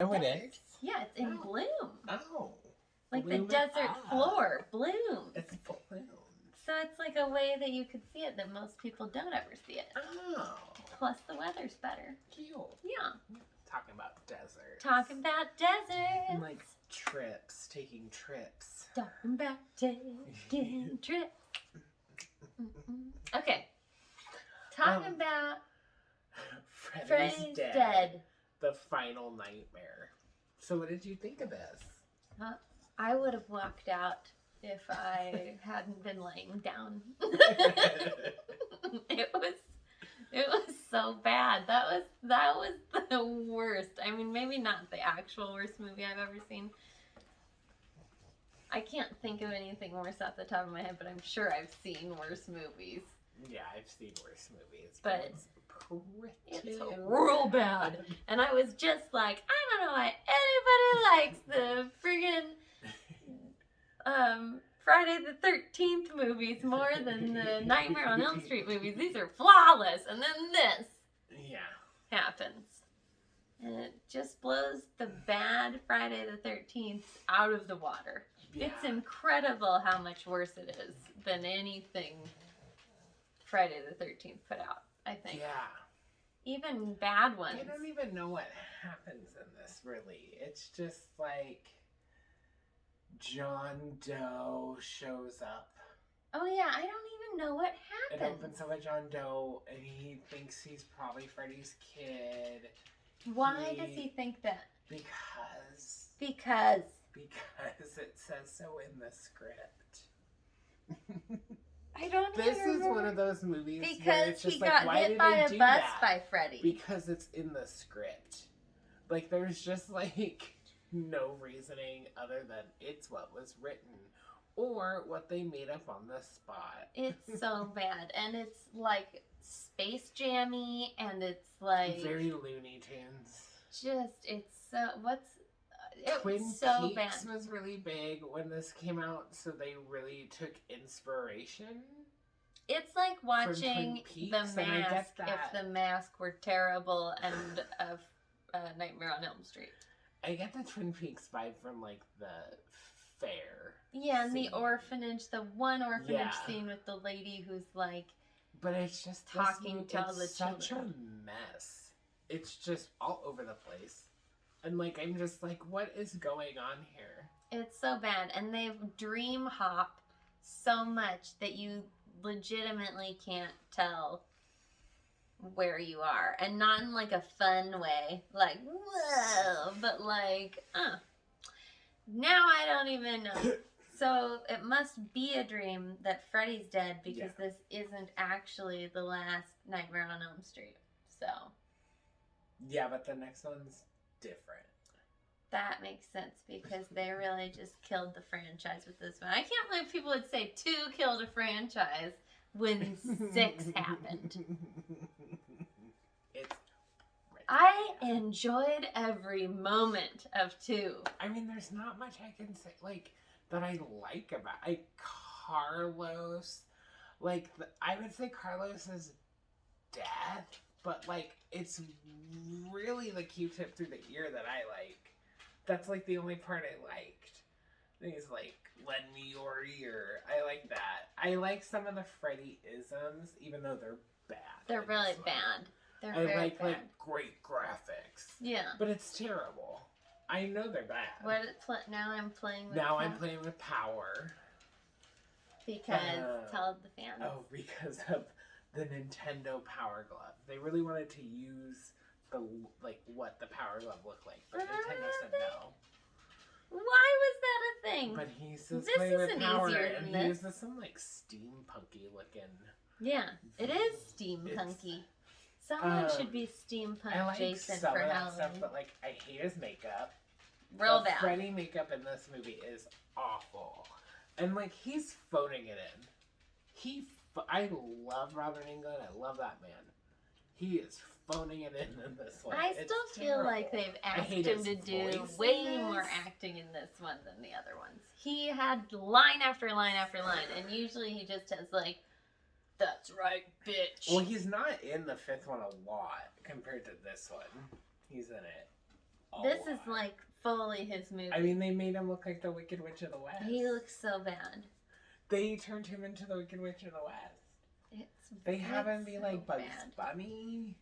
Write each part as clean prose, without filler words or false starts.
Oh, it desert. is? Yeah, it's in bloom. Oh. Like Bloom the desert floor blooms. It's blooms. So it's like a way that you could see it that most people don't ever see it. Oh. Plus the weather's better. Cute. Yeah. Talking about desert. Talking about deserts. Like trips, taking trips. Talking about taking trips. Okay. Talking about Freddy's dead. The final nightmare. So what did you think of this? I would have walked out if I hadn't been laying down. It was so bad. That was the worst. I mean, maybe not the actual worst movie I've ever seen. I can't think of anything worse off the top of my head, but I'm sure I've seen worse movies. Yeah, I've seen worse movies. But it's real bad. And I was just like, I don't know why anybody likes the friggin' Friday the 13th movies more than the Nightmare on Elm Street movies. These are flawless. And then this happens. And it just blows the bad Friday the 13th out of the water. Yeah. It's incredible how much worse it is than anything Friday the 13th put out, I think. Yeah. Even bad ones. I don't even know what happens in this, really. It's just like John Doe shows up. Oh, yeah. I don't even know what happens. It opens up with John Doe, and he thinks he's probably Freddy's kid. Why does he think that? Because it says so in the script. I don't This even is one of those movies because where it's just he like, got why hit did by they a do bus that? by Freddy. Because it's in the script. Like, there's just like no reasoning other than it's what was written or what they made up on the spot. It's so bad, and it's like Space Jammy, and it's like very Looney Tunes. Twin so Peaks bad. was really big when this came out, so they really took inspiration. It's like watching The Mask if The Mask were terrible and of Nightmare on Elm Street. I get the Twin Peaks vibe from like the fair. Yeah, and the orphanage, the one orphanage scene with the lady who's like, but it's just talking to all the children. It's such a mess. It's just all over the place. And like, I'm just like, what is going on here? It's so bad. And they dream hop so much that you legitimately can't tell where you are. And not in like a fun way. Like, whoa. But like, now I don't even know. So it must be a dream that Freddy's dead because this isn't actually the last Nightmare on Elm Street. So. Yeah, but the next one's different. That makes sense because they really just killed the franchise with this one. I can't believe people would say 2 killed a franchise when 6 happened. I enjoyed every moment of 2. I mean, there's not much I can say, like, that I like about Carlos. Like, I would say Carlos's death, but, like, it's really the Q-tip through the ear that I like. That's, like, the only part I liked. He's like, lend me your ear. I like that. I like some of the Freddy-isms, even though they're bad. They're really bad. They're I very like, bad. like, great graphics. Yeah. But it's terrible. I know they're bad. Now I'm playing with I'm playing with Power. Because, tell the fans. Oh, because of the Nintendo Power Glove. They really wanted to use what the Power Glove looked like, but Nintendo said no. Why was that a thing? But he's just playing with Power, and he uses some like steampunky looking. Yeah, it is steampunky. Someone should be steampunk I like Jason some for of that Halloween. stuff, but like I hate his makeup. Real bad. Freddy makeup in this movie is awful, and like he's phoning it in. I love Robert Englund. I love that man. He is phoning it in this one. I still feel like they've asked him to do way more acting in this one than the other ones. He had line after line after line, and usually he just has like, "That's right, bitch." Well, he's not in the 5th one a lot compared to this one. He's in it This is like fully his movie. I mean, they made him look like the Wicked Witch of the West. He looks so bad. They turned him into the Wicked Witch of the West. They have him be like Bugs Bunny.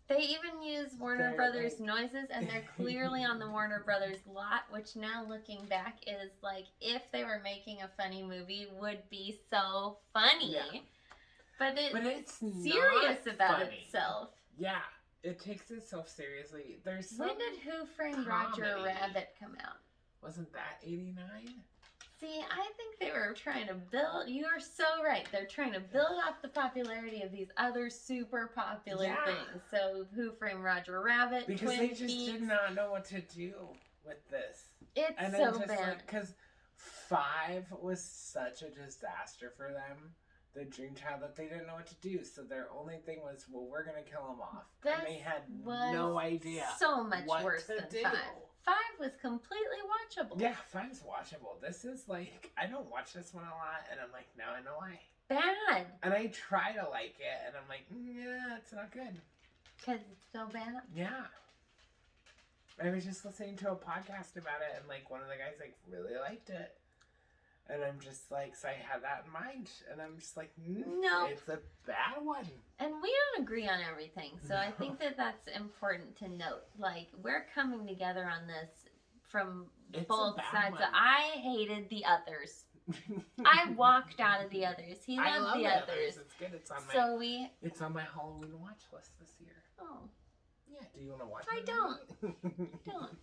They even use Warner Brothers noises, and they're clearly on the Warner Brothers lot, which now looking back is like, if they were making a funny movie, would be so funny. Yeah. But it's serious about itself. Yeah, it takes itself seriously. When did Who Framed Roger Rabbit come out? Wasn't that 89? See, I think they were trying to build... You are so right. They're trying to build up the popularity of these other super popular things. So, Who Framed Roger Rabbit, because Twin they just Peaks. did not know what to do with this. It's and so bad. Because 5 was such a disaster for them. The Dream Child, that they didn't know what to do. So their only thing was, well, we're going to kill him off. And they had no idea. So much worse than 5. 5 was completely watchable. Yeah, 5's watchable. This is like, I don't watch this one a lot, and I'm like, now I know why. Bad. And I try to like it, and I'm like, yeah, it's not good. Because it's so bad? Yeah. I was just listening to a podcast about it, and like one of the guys like really liked it. And I'm just like, so I had that in mind. And I'm just like, no, it's a bad one. And we don't agree on everything. So I think that that's important to note. Like, we're coming together on this from both sides. So I hated the others. I walked out of the others. He loved the others. It's good. It's on it's on my Halloween watch list this year. Oh. Yeah. Do you want to watch it? I don't. I don't.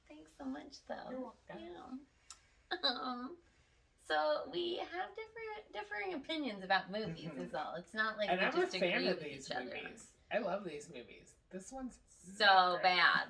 Thanks so much, though. You're welcome. Yeah. So we have differing opinions about movies is all. It's not like and we I'm just a fan agree of with these each other. movies. I love these movies. This one's so bad.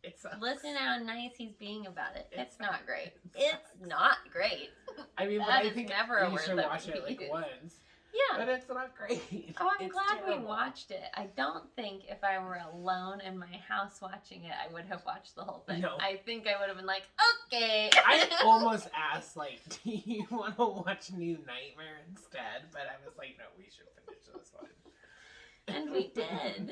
It's listen how nice he's being about it. It's not great. It's not great. I mean, but I think never you should watch it like once. Yeah. But it's not great. Oh, I'm glad we watched it. I don't think if I were alone in my house watching it, I would have watched the whole thing. No. I think I would have been like, okay. I almost asked, like, do you want to watch New Nightmare instead? But I was like, no, we should finish this one. And we did.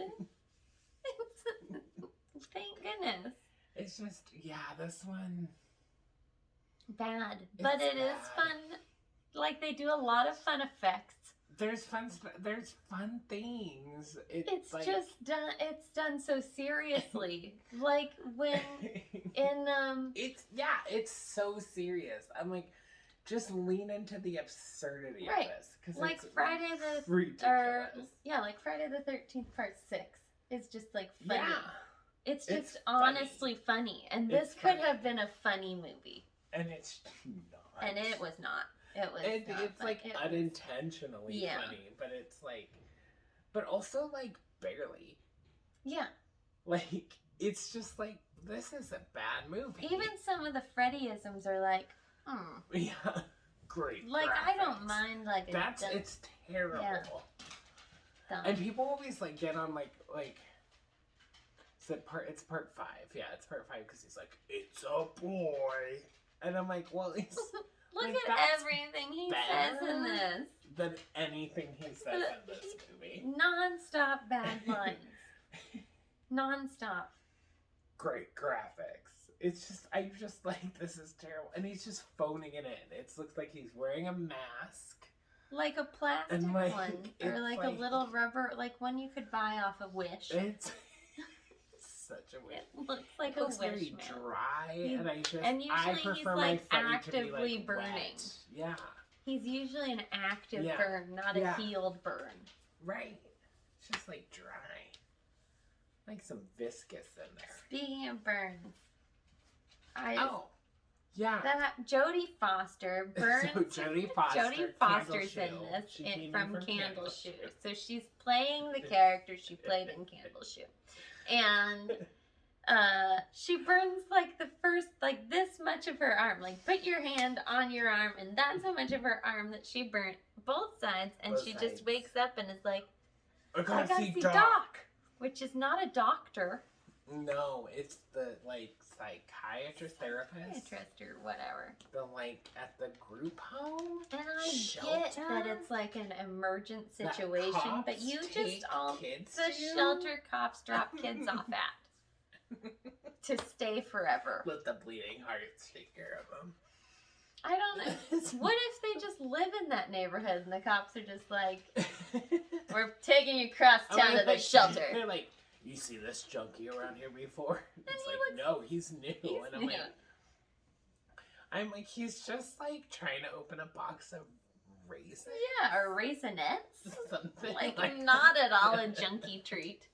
Thank goodness. It's just, yeah, this one. Bad. But it is fun. Like, they do a lot of fun effects. There's fun things. It's like, just done. It's done so seriously. Like when in it's so serious. I'm like, just lean into the absurdity of this because like Friday the ridiculous. Like Friday the 13th Part 6 is just like funny. Yeah, it's just honestly funny, and this could have been a funny movie, and it's not. And it was not. It's like unintentionally funny, but it's like, but also like barely. Yeah. Like, it's just like, this is a bad movie. Even some of the Freddyisms are like, Yeah. Great. Like, graphics. I don't mind, like, it's terrible. Yeah. And people always like get on like, it's part 5. Yeah, it's part 5 because he's like, it's a boy. And I'm like, well, it's... Look at everything he says in this. Than anything he says in this movie. Non-stop bad lines. Non-stop. Great graphics. It's just, I'm just like, this is terrible. And he's just phoning it in. It looks like he's wearing a mask. Like a plastic one. Or like a little rubber, like one you could buy off of Wish. It's such a wish. It looks like a wish very dry, and usually I he's like actively like burning. Wet. Yeah. He's usually an active burn, not a healed burn. Right. It's just like dry. Like some viscous in there. Speaking of burns, that Jodie Foster burns. So Jodie Foster's in this from Candle Shoe. So she's playing the character she played in Candle Shoe. And she burns like the first, like this much of her arm. Like, put your hand on your arm, and that's how much of her arm that she burnt both sides. And she just wakes up and is like, I gotta see Doc. Which is not a doctor. No, it's the like psychiatrist, therapist, or whatever. The like at the group home. And I get that it's like an emergent situation, but you just all the shelter cops drop kids off at. to stay forever. Let the bleeding hearts take care of them. I don't know. What if they just live in that neighborhood and the cops are just like, we're taking you across town to the shelter. They're like, you see this junkie around here before? It's like, no, he's new. And I'm like, he's just like trying to open a box of raisins. Yeah, or raisinets. Something like that. not at all a junkie treat.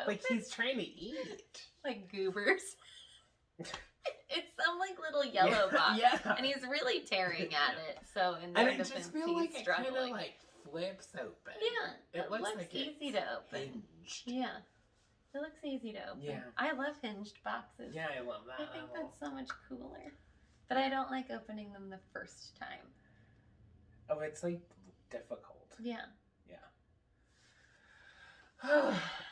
Like he's trying to eat. Like goobers. It's some like little yellow box. Yeah. And he's really tearing at it. So in and their I defense, just feel he's like struggling. it kind of like flips open. Yeah. It looks like easy to open. Hinged. Yeah. It looks easy to open. Yeah. I love hinged boxes. Yeah, I love that. I think that's so much cooler. But I don't like opening them the first time. Oh, it's like difficult. Yeah.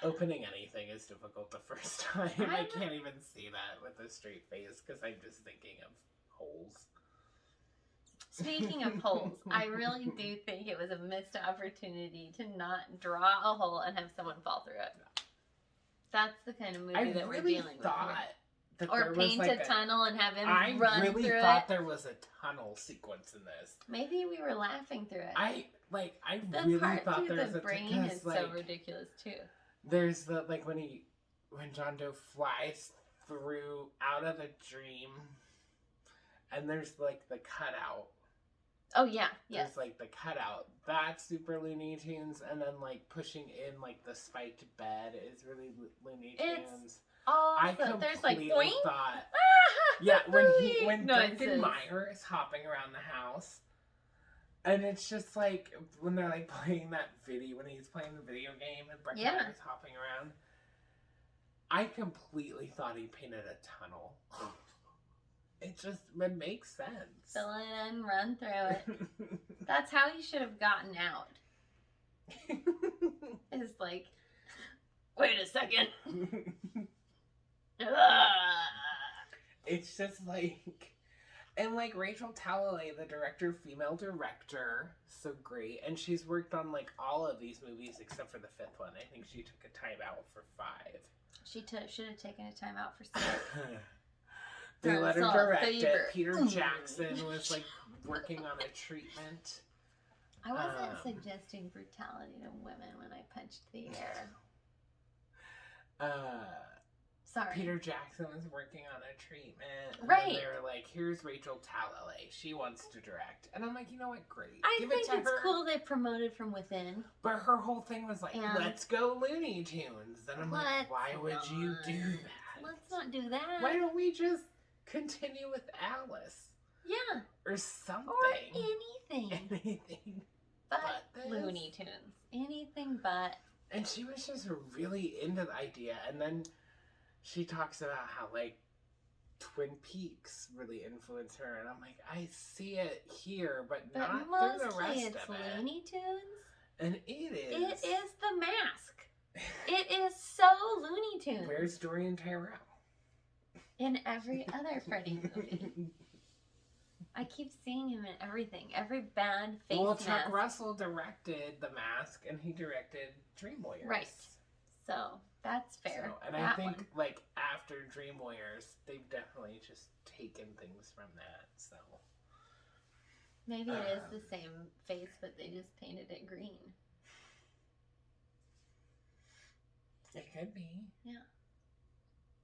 Opening anything is difficult the first time. I can't even see that with a straight face because I'm just thinking of holes. Speaking of holes, I really do think it was a missed opportunity to not draw a hole and have someone fall through it. That's the kind of movie that we're dealing with here. Or paint a tunnel and have him run through it. I really thought there was a tunnel sequence in this. Maybe we were laughing through it. I really thought there was the brain is so ridiculous too. There's the when John Doe flies through out of the dream, and there's like the cutout. Oh yeah, yes. There's like the cutout. That's super Looney Tunes, and then like pushing in like the spiked bed is really Looney Tunes. I completely there's like boing. Thought, yeah, when Duncan Meyer is hopping around the house. And it's just like when they're like playing that video, when he's playing the video game and Breckenridge is hopping around. I completely thought he painted a tunnel. It makes sense. Fill it in, run through it. That's how he should have gotten out. It's like, wait a second. It's just like. And, like, Rachel Talalay, the female director, so great. And she's worked on, like, all of these movies except for the 5th one. I think she took a time out for 5. She should have taken a time out for 6. They let her direct it. Peter Jackson was, like, working on a treatment. I wasn't suggesting brutality to women when I punched the air. Sorry. Peter Jackson was working on a treatment. And right. They were like, here's Rachel Talalay. She wants to direct. And I'm like, you know what? Great. I think it's cool they promoted from within. But her whole thing was like, let's go Looney Tunes. And I'm like, why would you do that? Let's not do that. Why don't we just continue with Alice? Yeah. Or something. Or anything. Anything. But Looney Tunes. Anything but. And she was just really into the idea. And then she talks about how, like, Twin Peaks really influenced her. And I'm like, I see it here, but not through the rest it's of it. Looney Tunes. And it is. It is the mask. It is so Looney Tunes. Where's Dorian Tyrell? In every other Freddy movie. I keep seeing him in everything. Every bad face mask. Chuck Russell directed The Mask, and he directed Dream Warriors. Right. So, that's fair. And I think, like, after Dream Warriors, they've definitely just taken things from that, so. Maybe it is the same face, but they just painted it green. It could be. Yeah.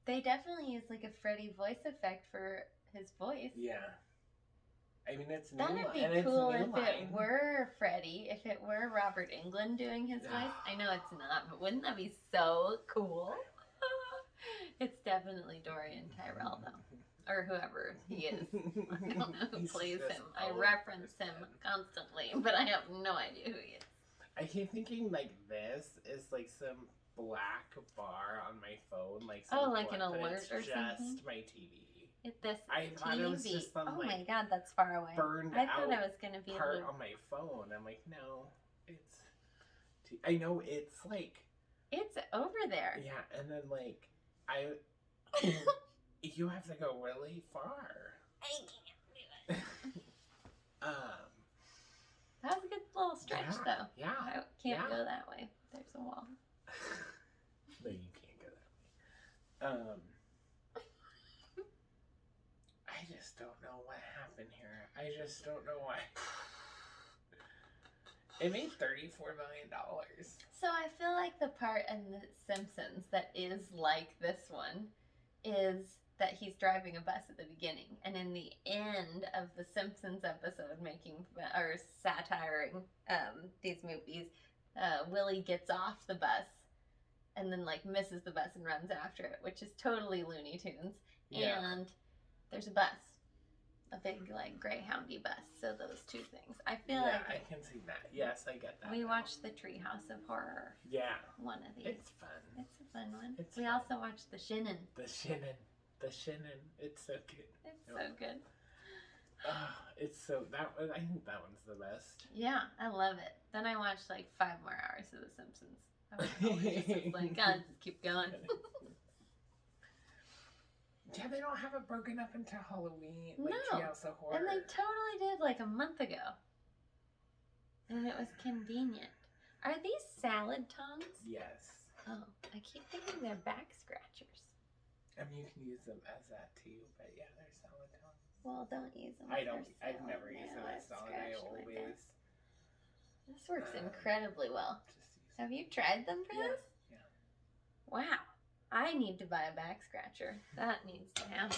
They definitely use, like, a Freddy voice effect for his voice. Yeah. I mean, it's new. That'd be cool if it were Freddy, if it were Robert Englund doing his voice. I know it's not, but wouldn't that be so cool? It's definitely Dorian Tyrell, though. Or whoever he is. I don't know who plays him. I reference him constantly, but I have no idea who he is. I keep thinking, like, this is, like, some black bar on my phone. Like, like an alert or something? Just my TV. I thought it was just some, oh my god, that's far away. I thought it was going to be part on my phone. I'm like, no, it's. I know it's like. It's over there. Yeah, and then like, you have to go really far. I can't do it. That was a good little stretch, though. Yeah. I can't go that way. There's a wall. No, you can't go that way. I just don't know what happened here. I just don't know why. It made $34 million. So I feel like the part in The Simpsons that is like this one is that he's driving a bus at the beginning, and in the end of the Simpsons episode, making or satiring these movies, Willie gets off the bus and then like misses the bus and runs after it, which is totally Looney Tunes. Yeah. And there's a bus, a big like Greyhoundy bus. So those two things. I feel like I can see that. Yes, I get that. we watched the Treehouse of Horror. Yeah. One of these. It's fun. It's a fun one. It's we fun. also watched The Shinnin'. The Shinnin'. The Shinnin'. It's so good. It's so good. It's so I think that one's the best. Yeah, I love it. Then I watched like 5 more hours of The Simpsons. I was like, God, keep going. Yeah, they don't have it broken up into Halloween. Like No. Treehouse of Horror. And they totally did like a month ago. And it was convenient. Are these salad tongs? Yes. Oh, I keep thinking they're back scratchers. I mean, you can use them as that too, but yeah, they're salad tongs. Well, don't use them. I've for never salad. used Yeah, them I as salad. I scratched my always back. This works Um, incredibly well. just use Have you tried them for Yeah, this? yeah. Wow. I need to buy a back scratcher. That needs to happen.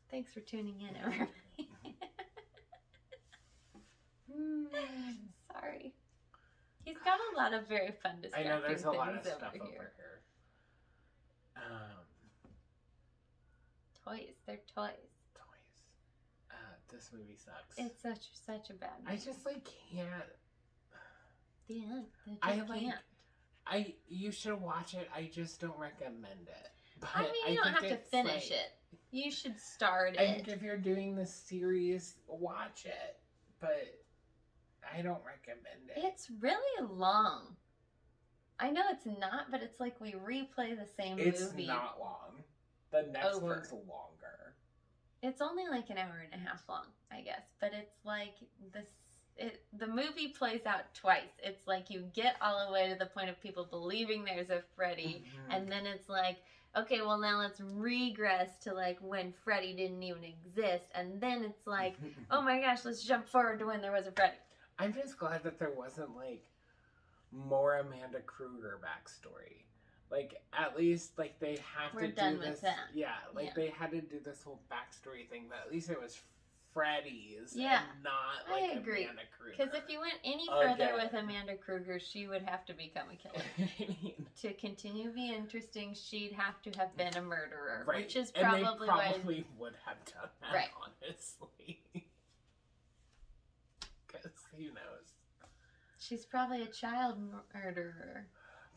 Thanks for tuning in, everybody. Sorry. He's got a lot of very fun I distracting know there's a lot of things stuff over over here. here. Toys. They're toys. Toys. This movie sucks. It's such a bad I movie. just like can't. The end. I Just like. can't. You should watch it. I just don't recommend it. But I mean, you don't think have to it's, finish like, it. You should start I it. think if you're doing the series, watch it. But I don't recommend it. It's really long. I know it's not, but it's like we replay the same It's movie. not long. The next over. one's longer. It's only like an hour and a half long, I guess. But it's like this. The movie plays out twice. It's like you get all the way to the point of people believing there's a Freddy, Mhm. and then it's like, okay, well now let's regress to like when Freddy didn't even exist, and then it's like, oh my gosh, let's jump forward to when there was a Freddy. I'm just glad that there wasn't like more Amanda Kruger backstory. Like at least like they have We're to done do with this. that. Yeah, like Yeah. they had to do this whole backstory thing, but at least it was Freddy's. Yeah, and not I like agree. Amanda Kruger. Because if you went any further Again. with Amanda Kruger, she would have to become a killer. To continue to be interesting, she'd have to have been a murderer, Right. which is and probably they why. probably would have done that, Right. honestly. Because who knows? She's probably a child murderer.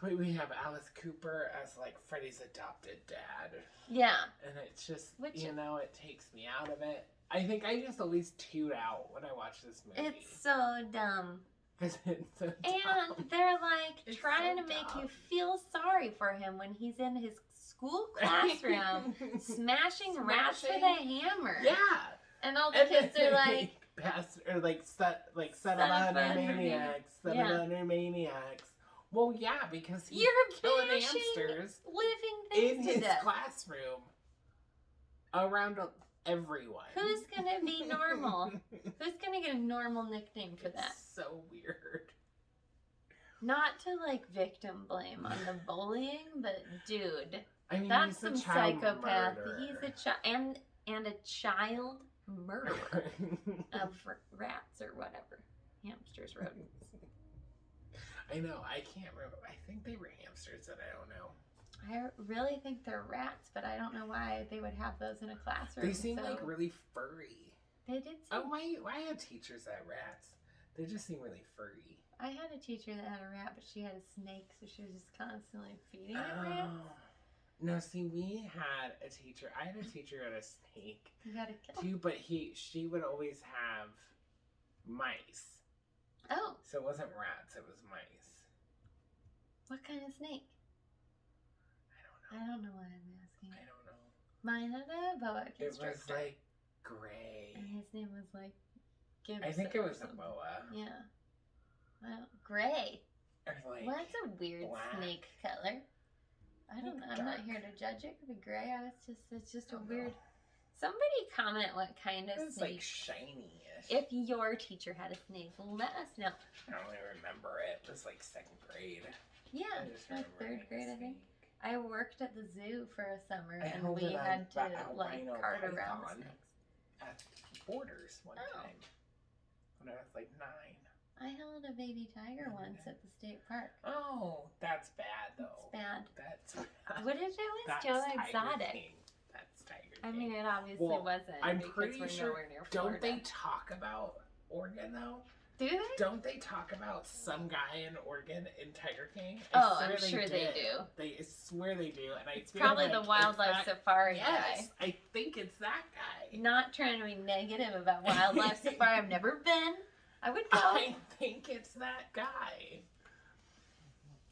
But we have Alice Cooper as like Freddy's adopted dad. Yeah. And it's just, Which- it takes me out of it. I think I just always tune out when I watch this movie. It's so dumb. Because it's so And dumb. they're like It's trying so to make dumb. you feel sorry for him when he's in his school classroom smashing rats with a hammer. Yeah. And all the And kids then are like, son of a hundred maniacs, son of Yeah. a hundred maniacs. Well, yeah, because he's you're killing bashing hamsters living in things to his death. classroom around everyone. Who's gonna be normal? Who's gonna get a normal nickname for that? It's so weird. Not to like victim blame on the bullying, but dude, I mean, that's he's a some child psychopath. murderer. He's a child and a child murderer of rats or whatever, hamsters, rodents. I know. I can't remember. I think they were hamsters, and I don't know. I really think they're rats, but I don't know why they would have those in a classroom. They seem so- like really furry. They did. Seem, Oh, why had teachers that had rats? They just seem really furry. I had a teacher that had a rat, but she had a snake, so she was just constantly feeding it rats. No, see, we had a teacher. I had a teacher who had a snake You gotta kill. too, but she would always have mice. Oh, So it wasn't rats; it was mice. what kind of snake? I I don't know what I'm asking. don't know. Mine had a boa It was constrictor, like gray. and his name was like Gibson. I think it or was a something. boa. Yeah. Well, gray. Or like Well, that's a weird black. snake color. I don't know. I'm Dark. not here to judge. It could be gray. It's just a Oh, no. weird. Somebody comment what kind of It's snake. like shiny-ish. If your teacher had a snake, let us know. I don't even remember it. It was like 2nd grade. Yeah, I just like remember 3rd grade, I think. snake. I worked at the zoo for a summer, I and held we an had to albino cart around the python. snakes. At Borders one Oh. time when I was like 9. I held a baby tiger once at the state park. Oh, that's bad though. It's bad. That's bad. What if it was That's Joe Tiger Exotic? King. That's Tiger I King. mean, it obviously Well, wasn't. I'm because pretty we're sure. nowhere near Florida. Don't they talk about Oregon though? Do they? Don't they talk about some guy in Oregon in Tiger King? Oh, I'm sure they do. I swear they do, and I It's feel probably like the it's wildlife that- safari Yes, guy. I think it's that guy. Not trying to be negative about wildlife safari. I've never been. I would go. I think it's that guy.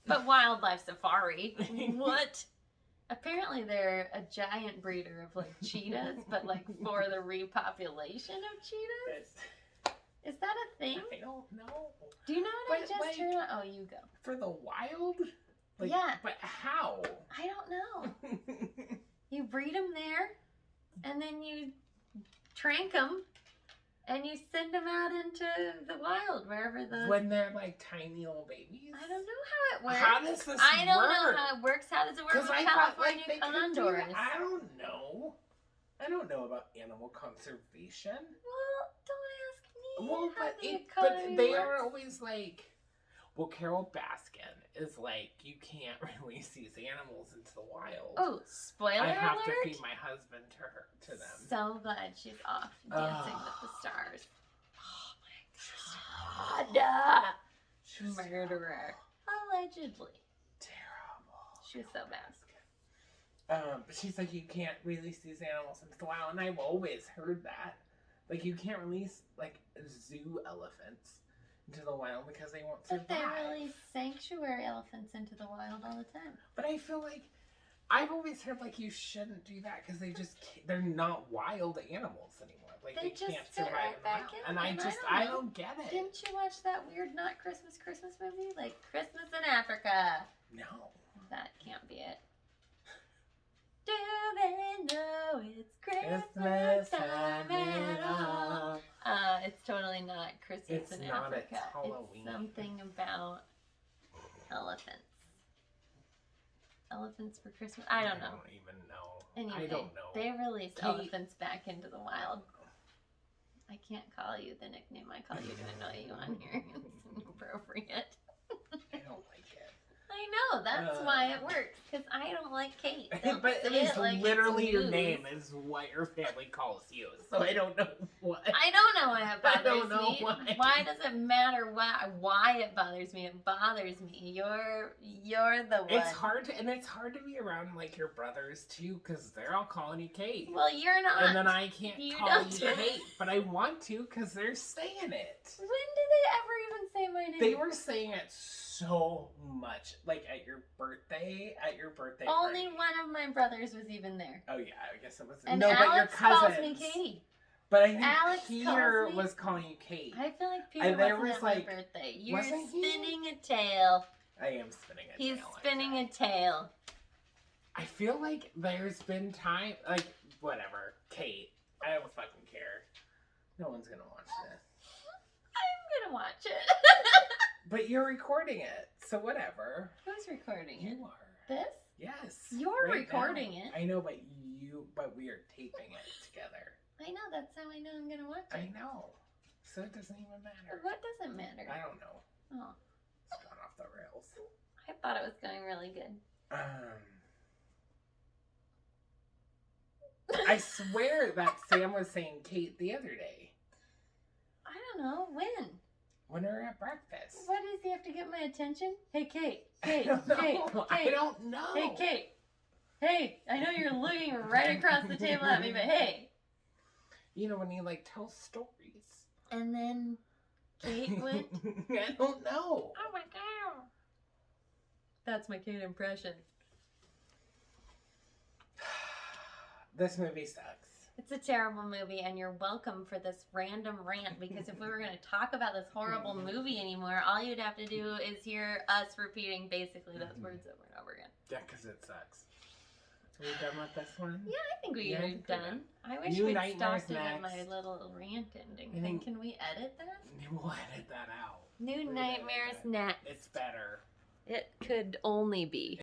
But wildlife safari, what? Apparently they're a giant breeder of like cheetahs, but like for the repopulation of cheetahs? Is that a thing? I don't know. Do you know what I But, just like- heard? Oh, you go. For the wild? Like, Yeah. But how? I don't know. You breed them there, and then you trank them, and you send them out into the wild, wherever the... When they're like tiny little babies? I don't know how it works. How does this I don't work? know how it works. How does it work with I thought California like they could do condors? it. I don't know. I don't know about animal conservation. Well, don't ask me. Well, how but the but economy they works. are always like, well, Carol Baskin is like, you can't release these animals into the wild. Oh, spoiler I have alert! to feed my husband to them. So glad she's off dancing with the stars. Oh my god! She was Murderer. Allegedly. terrible. She was so bad. But she's like, you can't release these animals into the wild, and I've always heard that. Like, you can't release like zoo elephants into the wild because they won't survive. But they release sanctuary elephants into the wild all the time. But I feel like I've always heard like you shouldn't do that because they're not wild animals anymore. Like They they, just can't fit survive right in the back wild. in And I them. I know. don't get it. Didn't you watch that weird Not Christmas movie? Like Christmas in Africa. No. That can't be it. Do they know it's Christmas time at all? It's totally not Christmas It's in not, Africa. it's Halloween. It's something about elephants. Elephants for Christmas? I don't know. I don't even know. Anyway, I don't know. they released Kate- elephants back into the wild. I can't call you the nickname I call you to annoy you on here. It's inappropriate. I don't like it. I know, that's why it works. Because I don't like Kate. Don't But say it's like literally it's your news. name is what your family calls you. So I don't know what. I don't know why it bothers I don't know me. why. Does it matter why it bothers me? It bothers me. You're the one. It's hard to be around like your brothers too, because they're all calling you Kate. Well, you're not. And then I can't You call don't you do Kate, but I want to because they're saying it. When did they ever even say my name? They were saying it so much, like at your birthday Only party. one of my brothers was even there. Oh yeah, I guess it was. And no, but your Alex calls cousins. me Katie. But I think Alex Peter calls me- was calling you Kate. I feel like Peter And there wasn't was, at like- my birthday. You're wasn't he? spinning a tail. I am spinning a He's tail. like spinning that. a tail. I feel like there's been time, like whatever, Kate. I don't fucking care. No one's gonna watch this. I'm gonna watch it. But you're recording it, so whatever. Who's recording it? You are. This? Yes. You're right recording now. it. I know, but we are taping it together. I know, that's how I know I'm gonna watch I it. know. So it doesn't even matter. What doesn't matter? I don't know. Oh, It's gone off the rails. I thought it was going really good. I swear that Sam was saying Kate the other day I don't know, when? when we were at breakfast. What does he have to get my attention? Hey, Kate. I Kate. don't know. Kate. I Kate. don't know. Hey, Kate. Hey, I know you're looking right across the table at me, but hey. You know when he like tells stories. And then Kate went, I don't know. oh my god. That's my Kate impression. This movie sucks. It's a terrible movie, and you're welcome for this random rant, because if we were going to talk about this horrible movie anymore, all you'd have to do is hear us repeating basically those words over and over again. Yeah, because it sucks. Are we done with this one? Yeah, I think we're done. I wish New we'd Nightmares stopped it at next. my little rant ending. I think- Can we edit that? We'll edit that out. New Nightmares next. It's better. It could only be.